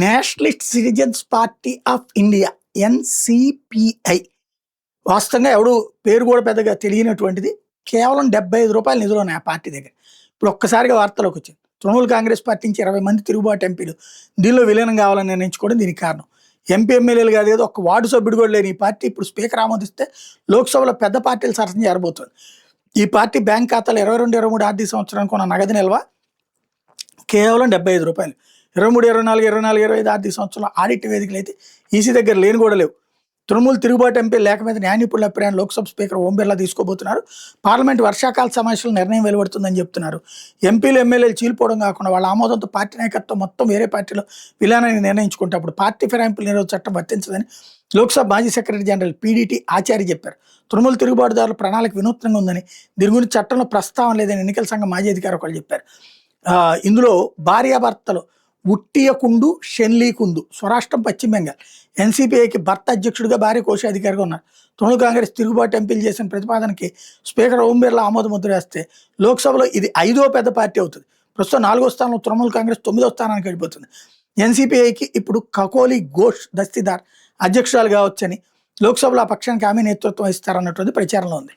Nationalist citizens party of India NCPI వాస్తవంగా ఎవడు పేరు కూడా పెద్దగా తెలియనటువంటిది. కేవలం రూ. 75 నిధులు ఉన్నాయి ఆ పార్టీ దగ్గర. ఇప్పుడు ఒక్కసారిగా వార్తలోకి వచ్చింది. తృణమూల్ కాంగ్రెస్ పార్టీ నుంచి 20 మంది తిరుగుబాటు ఎంపీలు దీనిలో విలీనం కావాలని నిర్ణయించుకోవడం దీనికి కారణం. ఎంపీ ఎమ్మెల్యేలు కాదు కదా, ఒక్క వార్డు సభ్యుడు కూడా లేని ఈ పార్టీ ఇప్పుడు స్పీకర్ ఆమోదిస్తే లోక్సభలో పెద్ద పార్టీలు సరసన చేరబోతుంది. ఈ పార్టీ బ్యాంక్ ఖాతాలో 22-23 ఆర్థిక సంవత్సరానికి ఉన్న నగదు నిల్వ కేవలం రూ. 75. 23, 24, 24, 25 ఆర్థిక సంవత్సరంలో ఆడిట్ వేదికలు అయితే ఈసీ దగ్గర లేని కూడా లేవు. తృణమూల్ తిరుగుబాటు ఎంపీ లేఖ మీద న్యాయ నిపుణుల అభిప్రాయాన్ని లోక్సభ స్పీకర్ ఓం బిర్లా తీసుకోబోతున్నారు. పార్లమెంట్ వర్షాకాల సమావేశాలు నిర్ణయం వెలువడుతుందని చెప్తున్నారు. ఎంపీలు ఎమ్మెల్యేలు చీలిపోవడం కాకుండా వాళ్ళ ఆమోదంతో పార్టీ నాయకత్వం మొత్తం వేరే పార్టీలో విలీనాన్ని నిర్ణయించుకుంటే అప్పుడు పార్టీ ఫిరాయింపుల నిరోధ చట్టం వర్తించదని లోక్సభ మాజీ సెక్రటరీ జనరల్ పీడీటీ ఆచార్య చెప్పారు. తృణమూల్ తిరుగుబాటుదారుల ప్రణాళిక వినూత్నంగా ఉందని, దీని గురించి చట్టంలో ప్రస్తావన లేదని ఎన్నికల సంఘం మాజీ అధికారి ఒకళ్ళు చెప్పారు. ఇందులో భార్యాభర్తలు ఉట్టియకుండు, షెన్లీకుందు స్వరాష్ట్రం పశ్చిమ బెంగాల్. ఎన్సీపీఐకి భర్త అధ్యక్షుడిగా, భార్య కోశాధికారిగా ఉన్నారు. తృణమూల్ కాంగ్రెస్ తిరుగుబాటు ఎంపీలు చేసిన ప్రతిపాదనకి స్పీకర్ ఓం బిర్లా ఆమోద ముద్ర వేస్తే లోక్సభలో ఇది 5వ పెద్ద పార్టీ అవుతుంది. ప్రస్తుతం 4వ స్థానంలో తృణమూల్ కాంగ్రెస్ 9వ స్థానానికి వెళ్ళిపోతుంది. ఎన్సీపీఐకి ఇప్పుడు కకోలి ఘోష్ దస్తీదార్ అధ్యక్షురాలు కావచ్చని, లోక్సభలో ఆ పక్షానికి ఆమె నేతృత్వం వహిస్తారన్నటువంటి ప్రచారంలో ఉంది.